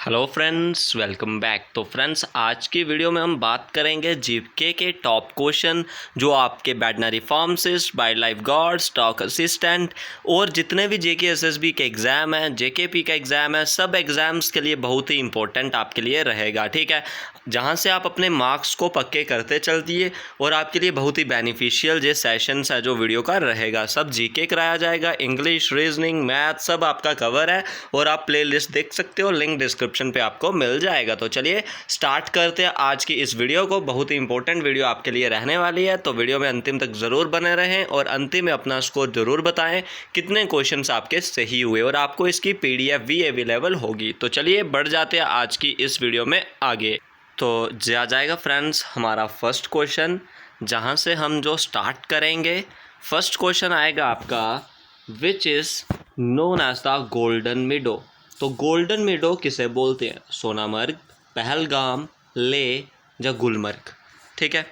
Hello friends, welcome back. तो friends, आज की वीडियो में हम बात करेंगे जीके के टॉप क्वेश्चन जो आपके veterinary pharmacist, wild life guard, stock assistant और जितने भी जेके एसएसबी के एग्ज़ाम हैं, जेकेपी का एग्ज़ाम है, सब एग्ज़ाम्स के लिए बहुत ही इंपॉर्टेंट आपके लिए रहेगा। ठीक है, जहां से आप अपने मार्क्स को पक्के करते चल दिए और आपके लिए बहुत ही बेनिफिशियल जो सेशंस है जो वीडियो का रहेगा। सब जीके कराया जाएगा, इंग्लिश, रीजनिंग, मैथ सब आपका कवर है और आप प्लेलिस्ट देख सकते हो, लिंक डिस्क्रिप्शन पे आपको मिल जाएगा। तो चलिए स्टार्ट करते हैं आज की इस वीडियो को। बहुत ही इंपॉर्टेंट वीडियो आपके लिए रहने वाली है, तो वीडियो में अंतिम तक ज़रूर बने रहें और अंतिम में अपना स्कोर ज़रूर बताएं कितने क्वेश्चन आपके सही हुए, और आपको इसकी PDF भी अवेलेबल होगी। तो चलिए बढ़ जाते हैं आज की इस वीडियो में आगे। तो जा जाएगा फ्रेंड्स हमारा फर्स्ट क्वेश्चन, जहाँ से हम जो स्टार्ट करेंगे। फर्स्ट क्वेश्चन आएगा आपका, which is known as the golden meadow. तो गोल्डन मीडो किसे बोलते हैं? सोनामर्ग, पहलगाम, लेह या गुलमर्ग। ठीक है,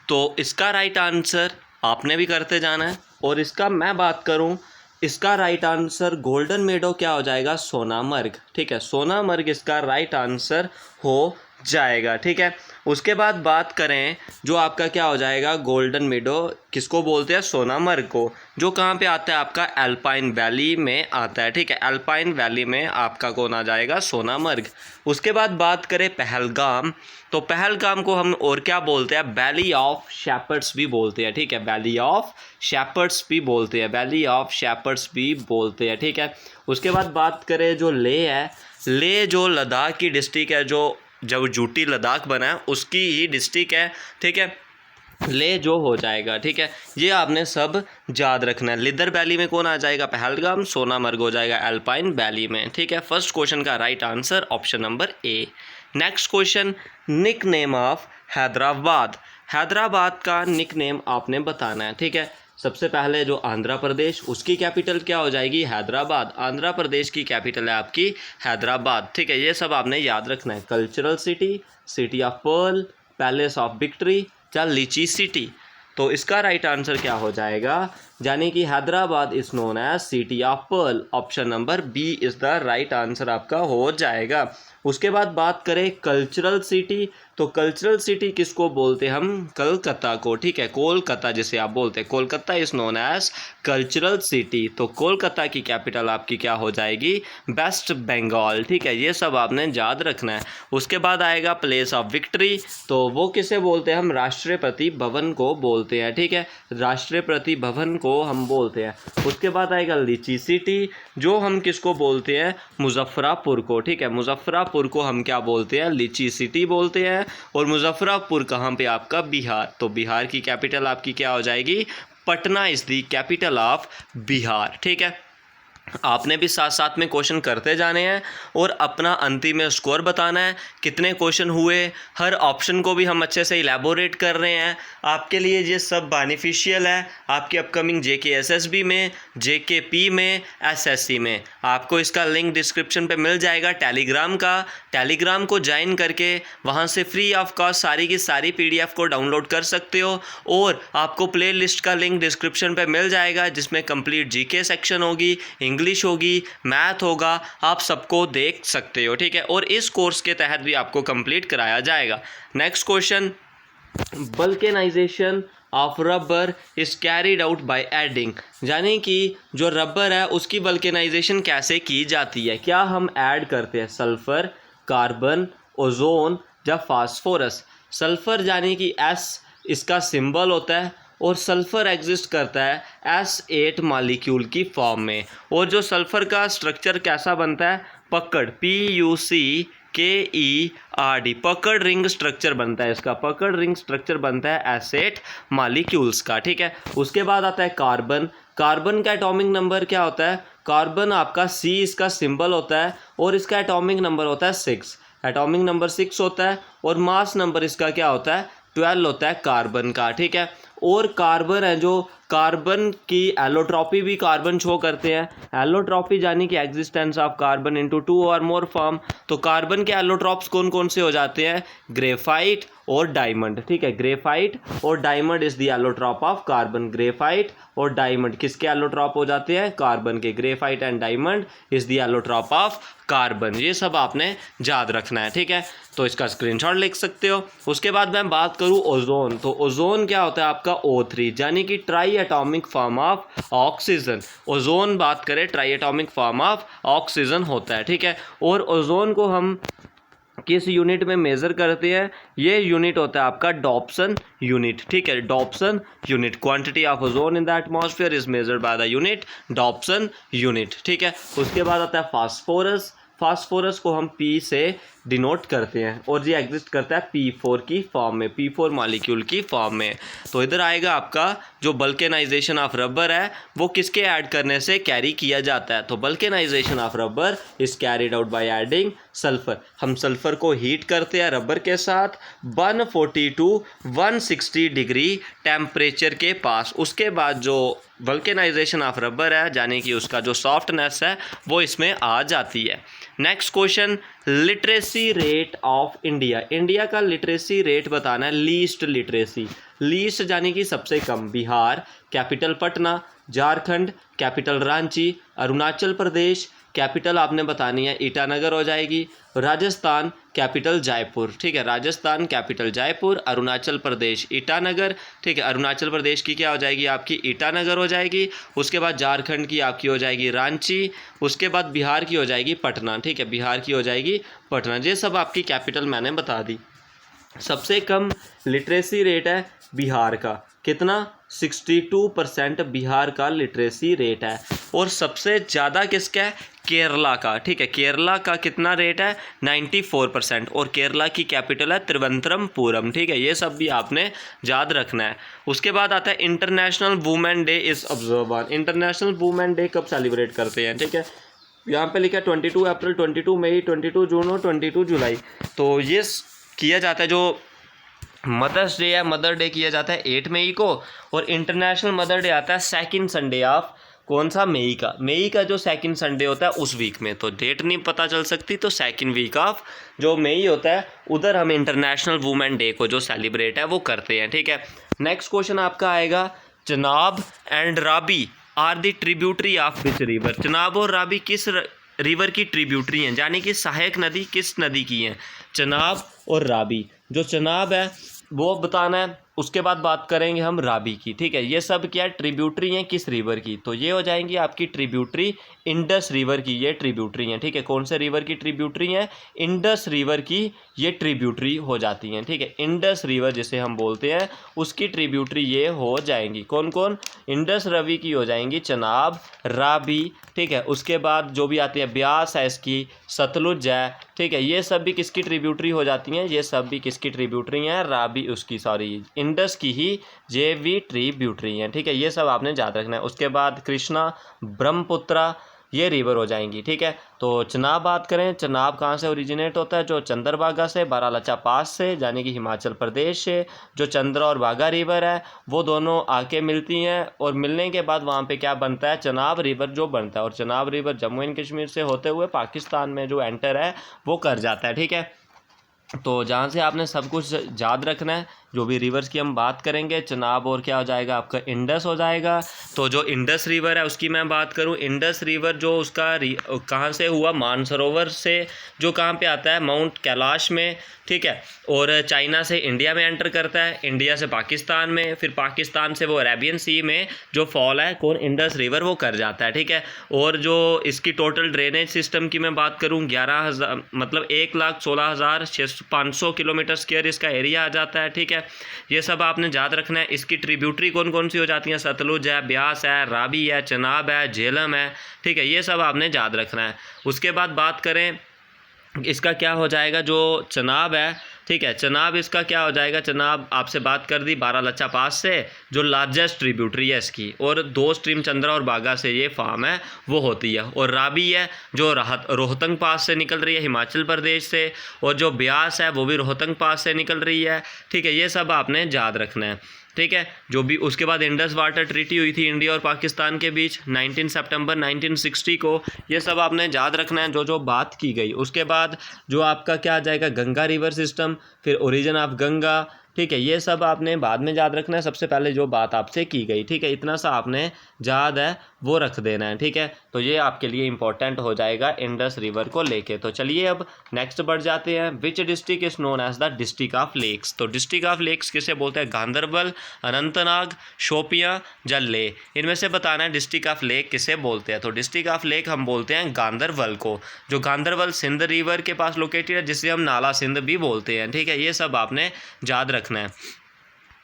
तो इसका राइट आंसर आपने भी करते जाना है, और इसका मैं बात करूं, इसका राइट आंसर गोल्डन मेडो क्या हो जाएगा? सोनामर्ग। ठीक है, सोनामर्ग इसका राइट आंसर हो जाएगा। ठीक है, उसके बाद बात करें जो आपका क्या हो जाएगा, गोल्डन मेडो किसको बोलते हैं? सोनामर्ग को, जो कहाँ पे आता है? आपका अल्पाइन वैली में आता है। ठीक है, अल्पाइन वैली में आपका कौन आ जाएगा? सोनामर्ग। उसके बाद बात करें पहलगाम, तो पहलगाम को हम और क्या बोलते हैं? वैली ऑफ शेपर्ड्स भी बोलते हैं। ठीक है, वैली ऑफ शेपर्ड्स भी बोलते हैं, वैली ऑफ शेपर्ड्स भी बोलते हैं। ठीक है, उसके बाद बात करें जो लेह है, लेह जो लद्दाख की डिस्ट्रिक्ट है, जो जब जूटी लद्दाख बना है उसकी ही डिस्ट्रिक्ट है। ठीक है, ले जो हो जाएगा। ठीक है, ये आपने सब याद रखना है। लिदर वैली में कौन आ जाएगा? पहलगाम। सोनामर्ग हो जाएगा अल्पाइन वैली में। ठीक है, फर्स्ट क्वेश्चन का right answer option number A. Next question, nickname of Hyderabad. Hyderabad का निक नेम आपने बताना है। ठीक है, सबसे पहले जो आंध्र प्रदेश, उसकी कैपिटल क्या हो जाएगी? हैदराबाद। आंध्र प्रदेश की कैपिटल है आपकी हैदराबाद। ठीक है, ये सब आपने याद रखना है। Cultural city, city of Perl, palace of victory या लीची सिटी। तो इसका राइट आंसर क्या हो जाएगा? यानी कि Hyderabad is known as city of pearl. Option number B is the right answer आपका हो जाएगा। उसके बाद बात करें कल्चरल सिटी, तो कल्चरल सिटी किसको बोलते हैं हम? कलकत्ता को। ठीक है, कोलकाता जिसे आप बोलते हैं, Kolkata is known as cultural city. तो कोलकाता की कैपिटल आपकी क्या हो जाएगी? वेस्ट बंगाल। ठीक है, ये सब आपने याद रखना है। उसके बाद आएगा प्लेस ऑफ विक्ट्री, तो वो किसे बोलते हैं हम? राष्ट्रपति भवन को बोलते हैं। ठीक है, राष्ट्रपति भवन को हम बोलते हैं। उसके बाद आएगा लीची सिटी, जो हम किसको बोलते हैं? मुजफ्फरापुर को। ठीक है, मुजफ्फरापुर को हम क्या बोलते हैं? लीची सिटी बोलते हैं। और मुजफ्फरापुर कहाँ पे? आपका बिहार। तो बिहार की कैपिटल आपकी क्या हो जाएगी? Patna is the capital of Bihar. ठीक है, आपने भी साथ साथ में क्वेश्चन करते जाने हैं और अपना अंतिम में स्कोर बताना है कितने क्वेश्चन हुए। हर ऑप्शन को भी हम अच्छे से इलेबोरेट कर रहे हैं आपके लिए। ये सब बेनिफिशियल है आपके अपकमिंग जेके एसएसबी में, जेकेपी में, एसएससी में। आपको इसका लिंक डिस्क्रिप्शन पे मिल जाएगा टेलीग्राम का। टेलीग्राम को ज्वाइन करके वहाँ से फ्री ऑफ कॉस्ट सारी की सारी PDF को डाउनलोड कर सकते हो, और आपको प्ले लिस्ट का लिंक डिस्क्रिप्शन पे मिल जाएगा, जिसमें कंप्लीट जीके सेक्शन होगी, इंग्लिश होगी, मैथ होगा, आप सबको देख सकते हो। ठीक है, और इस कोर्स के तहत भी आपको कंप्लीट कराया जाएगा। Next question, vulcanisation of rubber is carried out by adding. यानी कि जो रबर है उसकी वल्केनाइजेशन कैसे की जाती है? क्या हम ऐड करते हैं सल्फर, कार्बन, ओजोन या फास्फोरस? सल्फर यानी कि S इसका सिंबल होता है, और सल्फ़र एग्जिस्ट करता है S8 मॉलिक्यूल की फॉर्म में। और जो सल्फ़र का स्ट्रक्चर कैसा बनता है? पकड़, PUCKERD, पकड़ रिंग स्ट्रक्चर बनता है इसका, पकड़ रिंग स्ट्रक्चर बनता है S8 मॉलिक्यूल्स का। ठीक है, उसके बाद आता है कार्बन। कार्बन का एटॉमिक नंबर क्या होता है? कार्बन आपका C इसका सिंबल होता है, और इसका एटॉमिक नंबर होता है 6। एटॉमिक नंबर 6 होता है, और मास नंबर इसका क्या होता है? 12 होता है कार्बन का। ठीक है, और कार्बन है जो कार्बन की एलोट्रॉपी भी कार्बन शो करते हैं। एलोट्रॉपी यानी कि एग्जिस्टेंस ऑफ कार्बन इनटू 2 और मोर फॉर्म। तो कार्बन के एलोट्रॉप्स कौन कौन से हो जाते हैं? ग्रेफाइट और डायमंड, ठीक है। ग्रेफाइट और diamond is the allotrope of carbon. Graphite और डायमंड किसके एलोट्रॉप हो जाते हैं? कार्बन के। Graphite and diamond is the allotrope of carbon. ये सब आपने याद रखना है, ठीक है। तो इसका स्क्रीनशॉट लिख सकते हो। उसके बाद मैं बात करूं ओजोन, तो ओजोन क्या होता है आपका? O3 यानी कि try atomic form of oxygen. Ozone बात करें try atomic form of oxygen होता है, ठीक है। और ओजोन को हम किस यूनिट में मेज़र करते हैं? ये यूनिट होता है आपका डॉप्सन यूनिट, ठीक है। Dobson unit, quantity of ozone in the atmosphere is measured by the unit Dobson unit, ठीक है। उसके बाद आता है फास्फोरस। फास्फोरस को हम P से डिनोट करते हैं और ये एग्जिस्ट करता है P4 की फॉर्म में, P4 मॉलिक्यूल की फॉर्म में। तो इधर आएगा आपका जो बल्केनाइजेशन ऑफ रबर है वो किसके ऐड करने से कैरी किया जाता है? तो बल्केनाइजेशन of rubber is carried out bye adding sulphur. हम सल्फर को हीट करते हैं रबर के साथ 140 to 160 डिग्री टेम्परेचर के पास। उसके बाद जो वल्केनाइजेशन ऑफ रबर है यानी कि उसका जो सॉफ्टनेस है वो इसमें आ जाती है। Next question, literacy rate of India. India का लिटरेसी रेट बताना है। लीस्ट लिटरेसी, लीस्ट यानी कि सबसे कम। Bihar, capital Patna. Jharkhand, capital Ranchi. Arunachal Pradesh, capital आपने बतानी है ईटानगर हो जाएगी। राजस्थान, कैपिटल जयपुर, ठीक है। राजस्थान कैपिटल जयपुर। अरुणाचल प्रदेश ईटानगर, ठीक है। अरुणाचल प्रदेश की क्या हो जाएगी आपकी? ईटानगर हो जाएगी। उसके बाद झारखंड की आपकी हो जाएगी रांची। उसके बाद बिहार की हो जाएगी पटना, ठीक है। बिहार की हो जाएगी पटना। ये सब आपकी कैपिटल मैंने बता दी। सबसे कम लिटरेसी रेट है बिहार का, कितना? 62% बिहार का लिटरेसी रेट है। और सबसे ज़्यादा किसका है? केरला का, ठीक है। केरला का कितना रेट है? 94%। और केरला की कैपिटल है तिरुवनंतपुरम, ठीक है। ये सब भी आपने याद रखना है। उसके बाद आता है international women day is observe on. International women day कब सेलिब्रेट करते हैं, ठीक है। यहाँ पे लिखा है 22 अप्रैल, 22 मई, 22 जून और 22 जुलाई। तो ये किया जाता है। जो मदर्स डे है, मदर डे किया जाता है 8 मई को। और इंटरनेशनल मदर डे आता है सेकंड संडे ऑफ कौन सा? मई का। मई का जो सेकंड संडे होता है उस वीक में। तो डेट नहीं पता चल सकती, तो सेकंड वीक ऑफ जो मई होता है उधर हम इंटरनेशनल वुमेन डे को जो सेलिब्रेट है वो करते हैं, ठीक है। नेक्स्ट क्वेश्चन आपका आएगा, Chenab and rabi are the tributary of which river. Chenab और राबी किस रिवर की ट्रिब्यूटरी हैं, यानी कि सहायक नदी किस नदी की हैं? चनाब और राबी। जो चनाब है वो बताना है। उसके बाद बात करेंगे हम राबी की, ठीक है। ये सब क्या ट्रिब्यूटरी हैं किस रिवर की? तो ये हो जाएंगी आपकी ट्रिब्यूटरी इंडस रिवर की, ये ट्रिब्यूटरी हैं, ठीक है। कौन से रिवर की ट्रिब्यूटरी हैं? इंडस रिवर की ये ट्रिब्यूटरी हो जाती हैं, ठीक है। इंडस रिवर जिसे हम बोलते हैं उसकी ट्रिब्यूटरी ये हो जाएंगी। कौन कौन? इंडस रवि की हो जाएंगी चनाब, राबी, ठीक है। उसके बाद जो भी आती है ब्यास है इसकी, सतलुज है, ठीक है। ये सब भी किसकी ट्रिब्यूटरी हो जाती हैं? ये सब भी किसकी ट्रिब्यूटरी हैं? राबी उसकी, सॉरी इंडस की ही जे वी ट्रिब्यूटरी हैं, ठीक है। ये सब आपने याद रखना है। उसके बाद कृष्णा, ब्रह्मपुत्रा ये रिवर हो जाएंगी, ठीक है। तो चनाब बात करें, चनाब कहाँ से ओरिजिनेट होता है? जो चंद्रभागा से, बारालाचा पास से, यानी कि हिमाचल प्रदेश से। जो चंद्र और भागा रिवर है वो दोनों आके मिलती हैं और मिलने के बाद वहाँ पे क्या बनता है? चनाब रिवर जो बनता है। और चनाब रिवर जम्मू एंड कश्मीर से होते हुए पाकिस्तान में जो एंटर है वो कर जाता है, ठीक है। तो जहाँ से आपने सब कुछ याद रखना है। जो भी रिवर्स की हम बात करेंगे, चनाब और क्या हो जाएगा आपका? इंडस हो जाएगा। तो जो इंडस रिवर है उसकी मैं बात करूँ, इंडस रिवर जो उसका कहाँ से हुआ? मानसरोवर से, जो कहाँ पे आता है? माउंट कैलाश में, ठीक है। और चाइना से इंडिया में एंटर करता है, इंडिया से पाकिस्तान में, फिर पाकिस्तान से वो अरेबियन सी में जो फॉल है कौन? इंडस रिवर वो कर जाता है, ठीक है। और जो इसकी टोटल ड्रेनेज सिस्टम की मैं बात करूँ 11,000 मतलब 1,16,500 किलोमीटर स्क्वायर इसका एरिया आ जाता है, ठीक है। ये सब आपने याद रखना है। इसकी ट्रिब्यूटरी कौन कौन सी हो जाती हैं? सतलुज है, ब्यास है, राबी है, चनाब है, झेलम है, ठीक है। ये सब आपने याद रखना है। उसके बाद बात करें इसका क्या हो जाएगा? जो चनाब है, ठीक है। चनाब इसका क्या हो जाएगा? चनाब आपसे बात कर दी बारालाचा पास से, जो लार्जेस्ट ट्रिब्यूटरी है इसकी। और 2 स्ट्रीम चंद्रा और बागा से ये फार्म है वो होती है। और राबी है जो रोहतंग पास से निकल रही है हिमाचल प्रदेश से। और जो ब्यास है वो भी रोहतंग पास से निकल रही है, ठीक है। ये सब आपने याद रखना है। ठीक है। जो भी उसके बाद इंडस वाटर ट्रीटी हुई थी इंडिया और पाकिस्तान के बीच 19 सितंबर 1960 को, ये सब आपने याद रखना है जो जो बात की गई। उसके बाद जो आपका क्या आ जाएगा, गंगा रिवर सिस्टम, फिर ओरिजिन ऑफ गंगा, ठीक है, ये सब आपने बाद में याद रखना है, सबसे पहले जो बात आपसे की गई, ठीक है, इतना सा आपने याद है वो रख देना है, ठीक है। तो ये आपके लिए इंपॉर्टेंट हो जाएगा इंडस रिवर को लेके। तो चलिए अब नेक्स्ट बढ़ जाते हैं। Which district is known as the district of lakes. तो डिस्ट्रिक्ट ऑफ लेक्स किसे बोलते हैं, गांधरबल, अनंतनाग, शोपियां, जल्ले, इनमें से बताना है डिस्ट्रिक्ट ऑफ लेक किसे बोलते हैं। तो डिस्ट्रिक्ट ऑफ लेक हम बोलते हैं गांधरबल को, जो गांधरबल सिंध रिवर के पास लोकेटेड है, जिसे हम नाला सिंध भी बोलते हैं, ठीक है। ये सब आपने याद रखना है।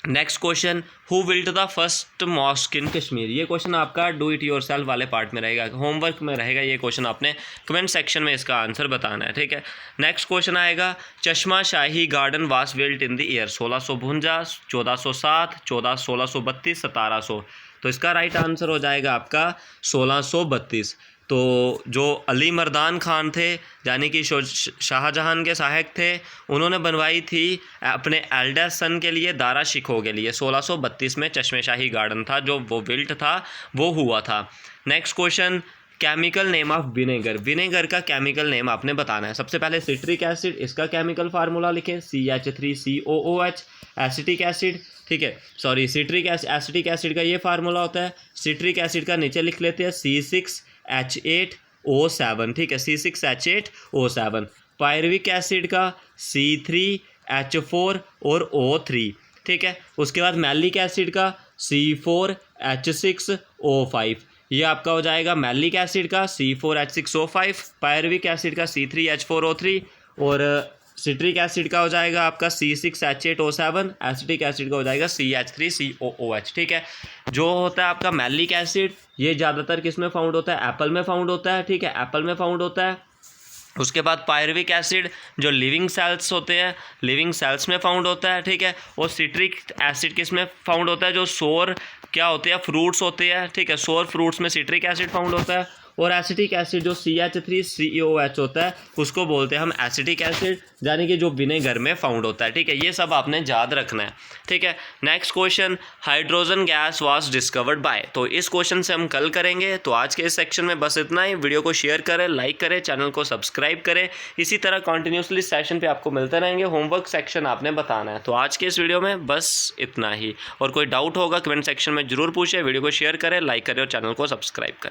Next question, who built the first mosque in Kashmir. ये क्वेश्चन आपका डू इट योर सेल्फ वाले पार्ट में रहेगा, होमवर्क में रहेगा ये क्वेश्चन, आपने कमेंट सेक्शन में इसका आंसर बताना है, ठीक है। नेक्स्ट क्वेश्चन आएगा, Chashma Shahi garden was built in the year 1652, 1407, 1632, 1700। तो इसका राइट आंसर हो जाएगा आपका 1632। तो जो अली मर्दान खान थे, यानी कि शाहजहां के सहायक थे, उन्होंने बनवाई थी अपने एल्डेस्ट सन के लिए, दारा शिकोह के लिए। 1632 में चश्मे शाही गार्डन था जो वो बिल्ट था, वो हुआ था। Next question, chemical name of vinegar. Vinegar का केमिकल नेम आपने बताना है। सबसे पहले सिट्रिक एसिड, इसका केमिकल फार्मूला लिखें CH3COOH, एसिटिक एसिड, ठीक है, सॉरी सिट्रिक एसिटिक एसिड का ये फार्मूला होता है। सिट्रिक एसिड का नीचे लिख लेते हैं C6H8O7, ठीक है, C6H8O7। पायरविक एसिड का C3H4 और O3, ठीक है। उसके बाद मैलिक एसिड का C4H6O5, ये आपका हो जाएगा मैलिक एसिड का C4H6O5, पायरविक एसिड का C3H4O3 और सिट्रिक एसिड का हो जाएगा आपका C6H8O7, एसिटिक एसिड का हो जाएगा CH3COOH, ठीक है। जो होता है आपका मैलिक एसिड, ये ज़्यादातर किस में फाउंड होता है, एप्पल में फाउंड होता है, ठीक है, एप्पल में फाउंड होता है। उसके बाद पायरविक एसिड जो लिविंग सेल्स होते हैं, लिविंग सेल्स में फाउंड होता है, ठीक है। और सिट्रिक एसिड किस में फाउंड होता है, जो सोर क्या होते हैं, फ्रूट्स होते हैं, ठीक है, सोर फ्रूट्स में सिट्रिक एसिड फाउंड होता है। और एसिटिक एसिड जो CH3COOH होता है, उसको बोलते हैं हम एसिटिक एसिड, यानी कि जो विनेगर में फाउंड होता है, ठीक है। ये सब आपने याद रखना है, ठीक है। Next question, hydrogen gas was discovered by. तो इस क्वेश्चन से हम कल करेंगे। तो आज के इस सेक्शन में बस इतना ही। वीडियो को शेयर करें, लाइक करें, चैनल को सब्सक्राइब करें। इसी तरह कंटिन्यूसली सेशन पे आपको मिलते रहेंगे। होमवर्क सेक्शन आपने बताना है। तो आज के इस वीडियो में बस इतना ही। और कोई डाउट होगा कमेंट सेक्शन में ज़रूर पूछें। वीडियो को शेयर करें, लाइक करें और चैनल को सब्सक्राइब करें।